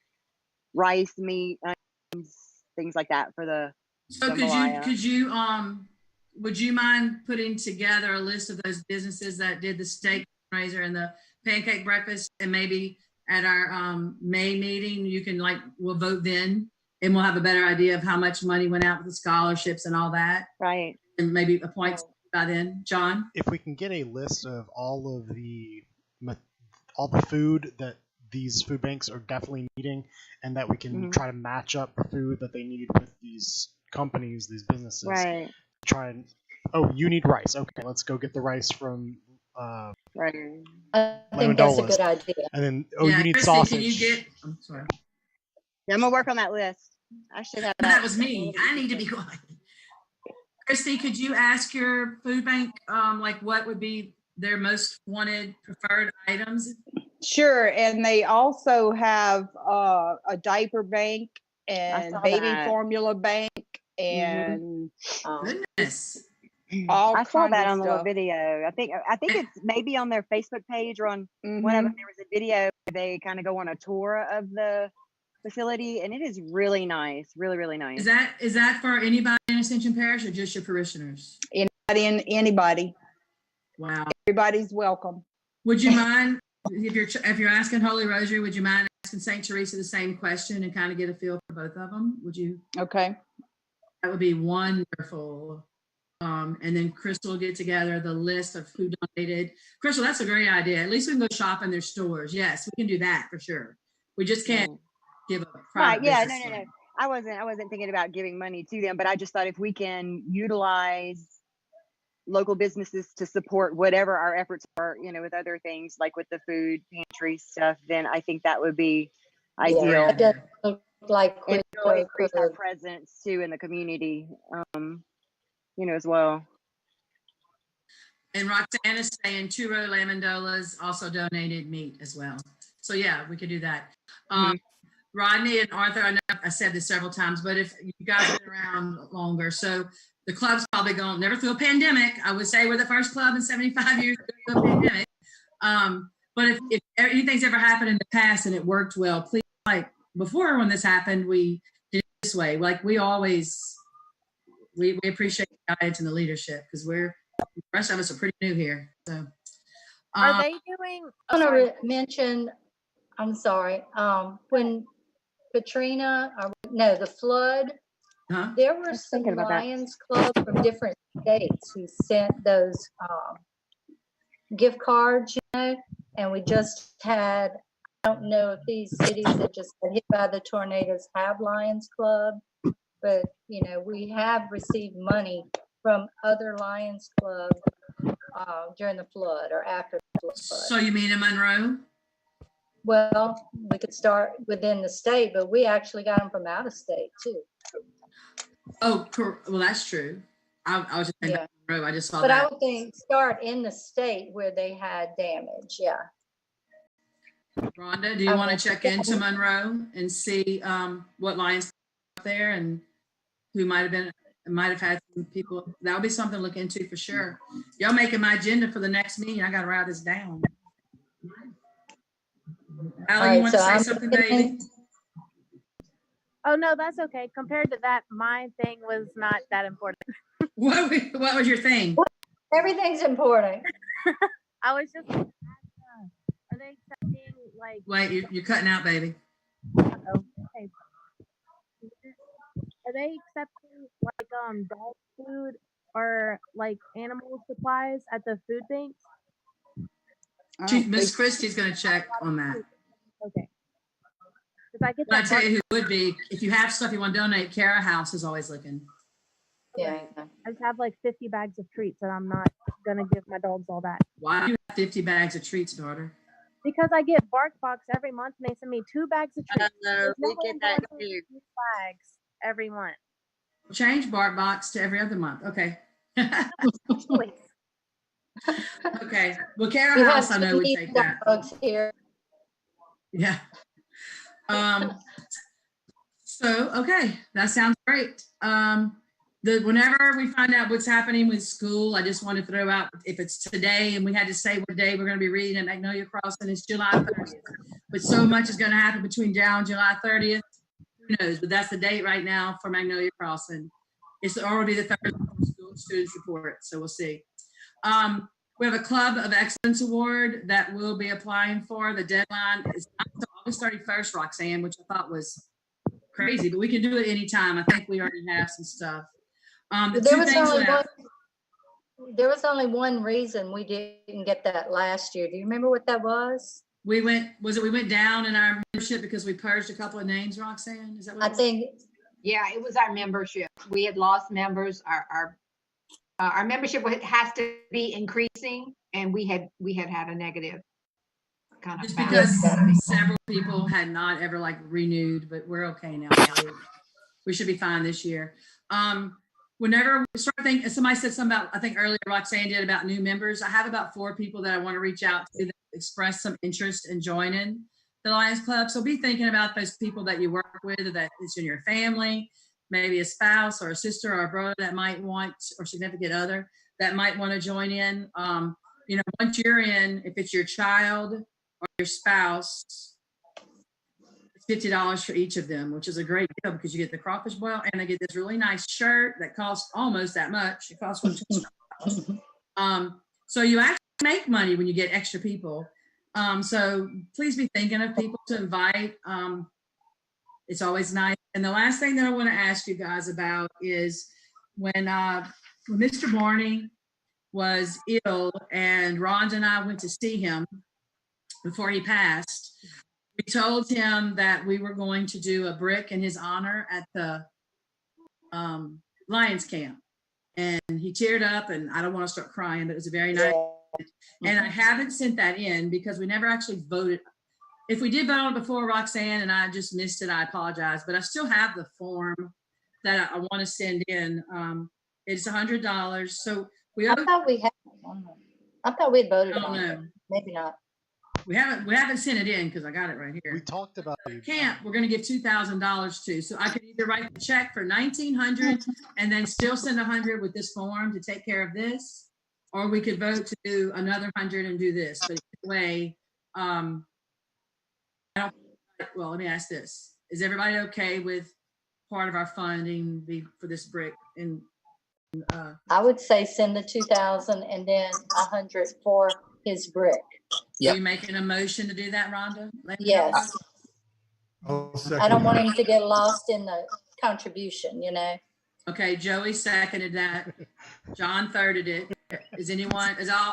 rice, meat, onions, things like that for the. So could you would you mind putting together a list of those businesses that did the steak fundraiser and the pancake breakfast, and maybe at our May meeting you can we'll vote then, and we'll have a better idea of how much money went out with the scholarships and all that. Right. And maybe appoint by then, John. If we can get a list of all the food that these food banks are definitely needing, and that we can try to match up the food that they need with these companies, these businesses. Right. Try and you need rice. Okay, let's go get the rice from right. I think that's a good idea. And then you need Christy, sausage. Can you get? I'm sorry. Yeah, I'm gonna work on that list. I should have that was me. I need to be quiet. Christy, could you ask your food bank what would be their most wanted preferred items? Sure, and they also have a diaper bank and baby formula bank and goodness, all I saw kinds that of on the stuff. video. I think it's maybe on their Facebook page or on one of them. There was a video where they kind of go on a tour of the facility, and it is really nice, really nice. Is that for anybody in Ascension Parish or just your parishioners? Anybody. Wow. Everybody's welcome. Would you mind if you're asking Holy Rosary? Would you mind asking Saint Teresa the same question and kind of get a feel for both of them? Would you? Okay. That would be wonderful. And then Crystal will get together the list of who donated. Crystal, that's a great idea. At least we can go shop in their stores. Yes, we can do that for sure. We just can't give a private business. No. I wasn't thinking about giving money to them, but I just thought if we can utilize local businesses to support whatever our efforts are, with other things like with the food pantry stuff, then I think that would be ideal. It does look like and it'll increase our presence too in the community, as well. And Roxanne is saying Two Row Lamendola's also donated meat as well. So yeah, we could do that. Rodney and Arthur, I know I said this several times, but if you guys have been around longer, so the club's probably going never through a pandemic. I would say we're the first club in 75 years to go through a pandemic. But if anything's ever happened in the past and it worked well, please, before when this happened, we did it this way. We always, we appreciate guidance and the leadership, because the rest of us are pretty new here. So, Are they doing? I want to mention, I'm sorry, when Katrina, or no, the flood, there were some thinking about that. Lions Club from different states who sent those gift cards, and we just had, I don't know if these cities that just got hit by the tornadoes have Lions Club, but, we have received money from other Lions Club during the flood or after the flood. So you mean in Monroe? Well, we could start within the state, but we actually got them from out of state too. Oh, well, that's true. I was just saying Monroe. I just saw but that. I would think start in the state where they had damage. Yeah. Rhonda, do you want to check into Monroe and see what Lions up there and who might have had some people? That would be something to look into for sure. Y'all making my agenda for the next meeting. I got to write this down. Allie, you want to say something, baby? Oh no, that's okay. Compared to that, my thing was not that important. What was your thing? Everything's important. I was just are they accepting like? Wait, you're cutting out, baby. Okay. Are they accepting like dog food or like animal supplies at the food banks? Miss Christie's going to check on that. Okay. I get I tell you who would be, if you have stuff you want to donate, Cara House is always looking. Yeah. I just have like 50 bags of treats and I'm not gonna give my dogs all that. Why do you have 50 bags of treats, daughter? Because I get Bark Box every month and they send me 2 bags of treats. We get that too. 2 bags every month. Change Bark Box to every other month. Okay. Okay. Well, Cara House, I know would take that. Here. Yeah. So, okay, that sounds great. Whenever we find out what's happening with school, I just want to throw out, if it's today and we had to say what day we're going to be reading at Magnolia Crossing, it's July 30th. But so much is going to happen between now and July 30th. Who knows? But that's the date right now for Magnolia Crossing. It's already the third school students report, so we'll see. We have a Club of Excellence Award that we'll be applying for. The deadline is not until August 31st, Roxanne, which I thought was crazy, but we can do it anytime. I think we already have some stuff. There was only one reason we didn't get that last year. Do you remember what that was? We went down in our membership because we purged a couple of names, Roxanne? Is that what I think, yeah, it was our membership. We had lost members. Our membership has to be increasing, and we had a negative kind of just because several people had not ever renewed, but we're okay now. So we should be fine this year. Whenever we start thinking, somebody said something about, I think earlier Roxanne did, about new members. I have about 4 people that I want to reach out to that express some interest in joining the Lions Club. So be thinking about those people that you work with, or that is in your family, maybe a spouse or a sister or a brother that might want, or significant other that might want to join in. Once you're in, if it's your child or your spouse, it's $50 for each of them, which is a great deal because you get the crawfish boil and they get this really nice shirt that costs almost that much. It costs $20. So you actually make money when you get extra people. So please be thinking of people to invite. It's always nice. And the last thing that I want to ask you guys about is when Mr. Barney was ill and Rhonda and I went to see him before he passed, we told him that we were going to do a brick in his honor at the Lions camp. And he teared up, and I don't want to start crying, but it was a very nice. And I haven't sent that in because we never actually voted. If we did vote on it before, Roxanne, and I just missed it, I apologize. But I still have the form that I want to send in. It's $100. So I thought we had voted I don't on know. it. Maybe not. We haven't sent it in because I got it right here. We talked about it. Camp we're going to give $2,000 to. So I could either write the check for $1,900 and then still send $100 with this form to take care of this, or we could vote to do another $100 and do this. But either way, well, let me ask this: is everybody okay with part of our funding for this brick? And I would say send the 2,000 and then 100 for his brick. Are you making a motion to do that, Rhonda? Yes. I'll I second don't want that. him to get lost in the contribution, you know. Okay, Joey seconded that. John thirded it.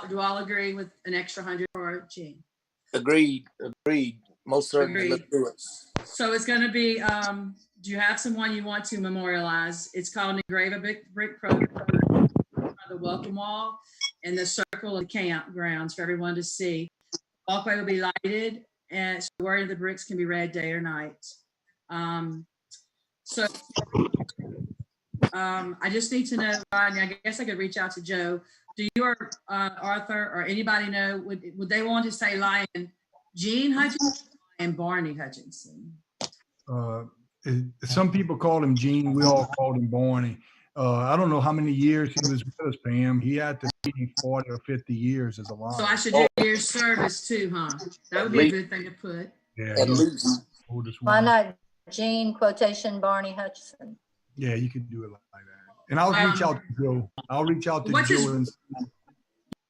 Do all agree with an extra 100 for Gene? Agreed. Most certainly. Agreed. Let's do it. So it's going to be, do you have someone you want to memorialize? It's called Engrave a Brick Program on the welcome wall and the circle of campgrounds for everyone to see. The walkway will be lighted, and so the word of the bricks can be read day or night. I just need to know, Rodney, I guess I could reach out to Joe. Do you or Arthur or anybody know, would they want to say Lion Gene Hutchinson and Barney Hutchinson? Some people call him Gene. We all called him Barney. I don't know how many years he was with us, Pam. He had to be 40 or 50 years as a lion. So I should do your service too, huh? That would be a good thing to put. Yeah. At least. Why not Gene quotation Barney Hutchinson? Yeah, you can do it like that. And I'll reach out to Joe. I'll reach out to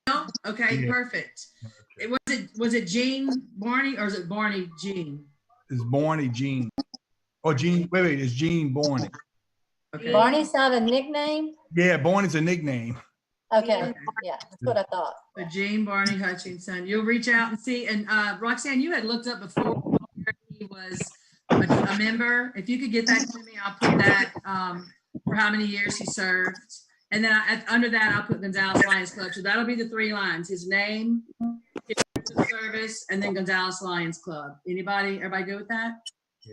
Joe. Okay, Yeah. perfect. Was it Gene Barney or is it Barney Gene? It's Barney Gene. Oh, Gene. Wait. It's Gene Barney. Okay. Barney's not a nickname? Yeah, Barney's a nickname. Okay. Yeah, that's what I thought. But Gene Barney Hutchinson. You'll reach out and see. And Roxanne, you had looked up before he was a member. If you could get that to me, I'll put that for how many years he served. And then under that, I'll put Gonzales Lions Club. So that'll be the 3 lines: his name, his service, and then Gonzales Lions Club. Everybody good with that?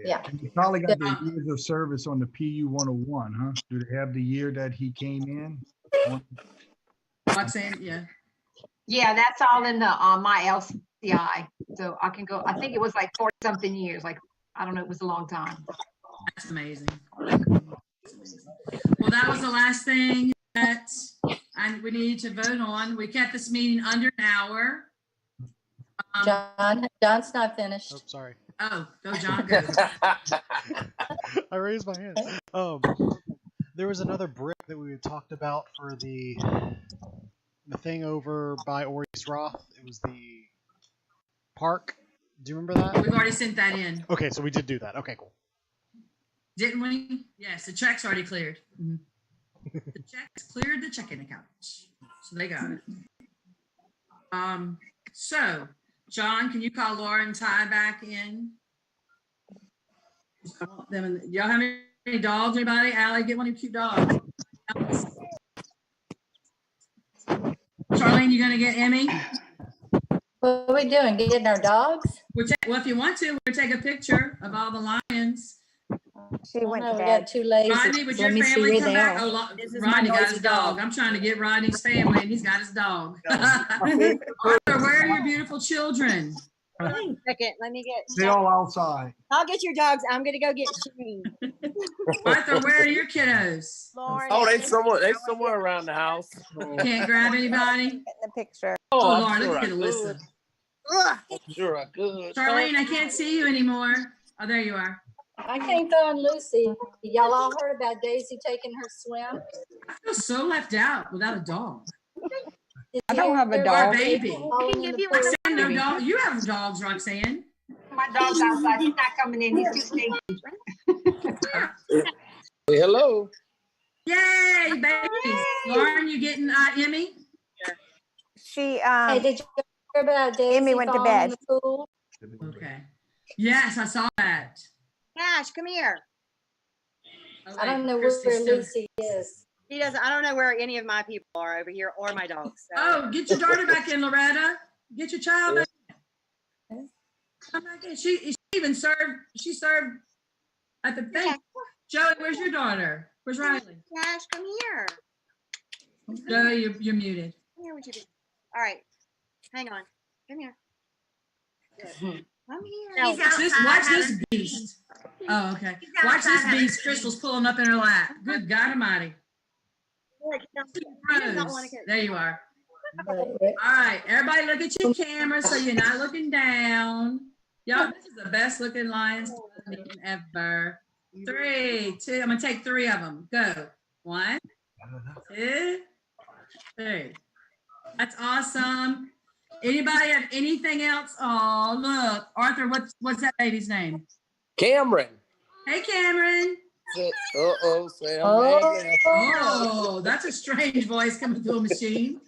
Yeah. And you probably got the years of service on the PU 101, huh? Do they have the year that he came in? Roxanne, yeah. Yeah, that's all in the my LCI. So I can go, I think it was like 40 something years. Like, I don't know, it was a long time. That's amazing. Well, that was the last thing that we needed to vote on. We kept this meeting under an hour. John's not finished. Oh, sorry. Oh, go John, go. I raised my hand. There was another brick that we had talked about for the thing over by Ori's Roth. It was the park. Do you remember that? We've already sent that in. Okay, so we did do that. Okay, cool. Didn't we? Yes, the check's already cleared. Mm-hmm. The check's cleared the checking account. So they got it. So John, can you call Laura and Ty back in? Y'all have any dogs? Anybody? Allie, get one of your cute dogs. Charlene, you gonna get Emmy? What are we doing? Getting our dogs? Well, if you want to, we'll take a picture of all the lions. She went to We bed. got 2 ladies. Rodney, would your Let me see family where come they back? are. Oh, This is my Rodney got noisy his dog. dog. I'm trying to get Rodney's family, and he's got his dog. Arthur, where are your beautiful children? Second, let me get. They're all outside. I'll get your dogs. I'm gonna go get Shane. Arthur, where are your kiddos? Lauren. Oh, they somewhere around the house. You can't grab anybody? Get in the picture. Oh, I'm Lauren, sure look I at Alyssa. I'm sure I could. Charlene, I can't see you anymore. Oh, there you are. I can't find Lucy. Y'all all heard about Daisy taking her swim? I feel so left out without a dog. I don't have a Or a dog. baby. I can give you Roxanne, no dog. You have dogs, Roxanne. my dog's outside. He's not coming in. He's too stinky. Hello. Yay, babies. Lauren, you getting Emmy? She Hey, did you hear about Daisy Emmy went to falling in bed. the pool? Okay. Yes, I saw that. Cash, come here. Oh, I don't wait, know Christy's where still- Lucy is. He doesn't. I don't know where any of my people are over here or my dogs. So. Oh, get your daughter back in, Loretta. Get your child back in. Come back in. She even served. She served at the thing. Joey, where's your daughter? Where's Riley? Cash, come here. Joey, you're muted. Come here, would you be? All right. Hang on. Come here. Good. Come here. Watch this beast. Oh, okay. Watch this beast. Crystal's pulling up in her lap. Good God Almighty. There you are. All right, everybody look at your camera so you're not looking down. Y'all, this is the best looking Lions Club meeting ever. 3, 2, I'm gonna take 3 of them. Go. 1, 2, 3. That's awesome. Anybody have anything else? Oh, look, Arthur, what's that baby's name? Cameron. Hey, Cameron. Uh-oh, Sam. Oh, that's a strange voice coming through a machine.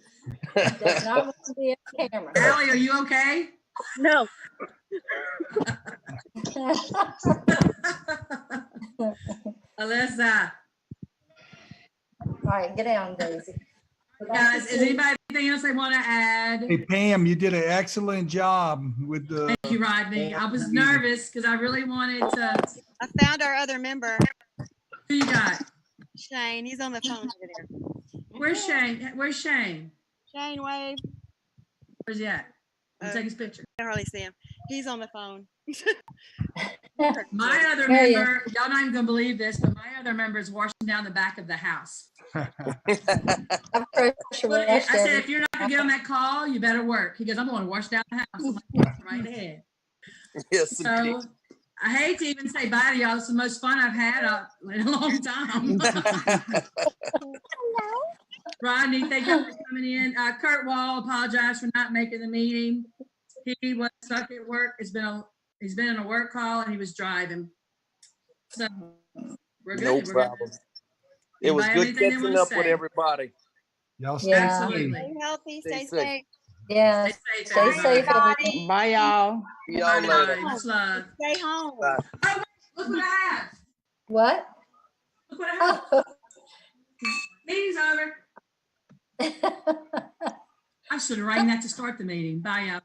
Does not want to be a camera. Allie, are you okay? No. Alyssa. All right, get down, Daisy. Guys, is anybody anything else they want to add? Hey, Pam, you did an excellent job with the. Thank you, Rodney. I was nervous because I really wanted to. I found our other member, Who you got? Shane. He's on the phone over there. Where's Shane? Where's Shane? Shane, wave. Where's he at? Let me take his picture. I can hardly see him. He's on the phone. My other member, y'all not even gonna believe this, but my other member is washing down the back of the house. I said, if you're not gonna get on that call, you better work. He goes, I'm gonna wash down the house. I'm like, right ahead. Yes, so I hate to even say bye to y'all. It's the most fun I've had in a long time. Rodney, thank you for coming in. Kurt Wall, apologize for not making the meeting. He was stuck at work. He's been in a work call and he was driving. So we're good. No problem. It was good catching up with everybody. Y'all stay Absolutely. Stay healthy. Stay safe. safe. Yeah. Stay safe, everybody. Bye, y'all. See y'all later. Much love. Stay home. Bye. Oh, look what I have. What? Look what I have. Meeting's over. I should have rang that to start the meeting. Bye, y'all.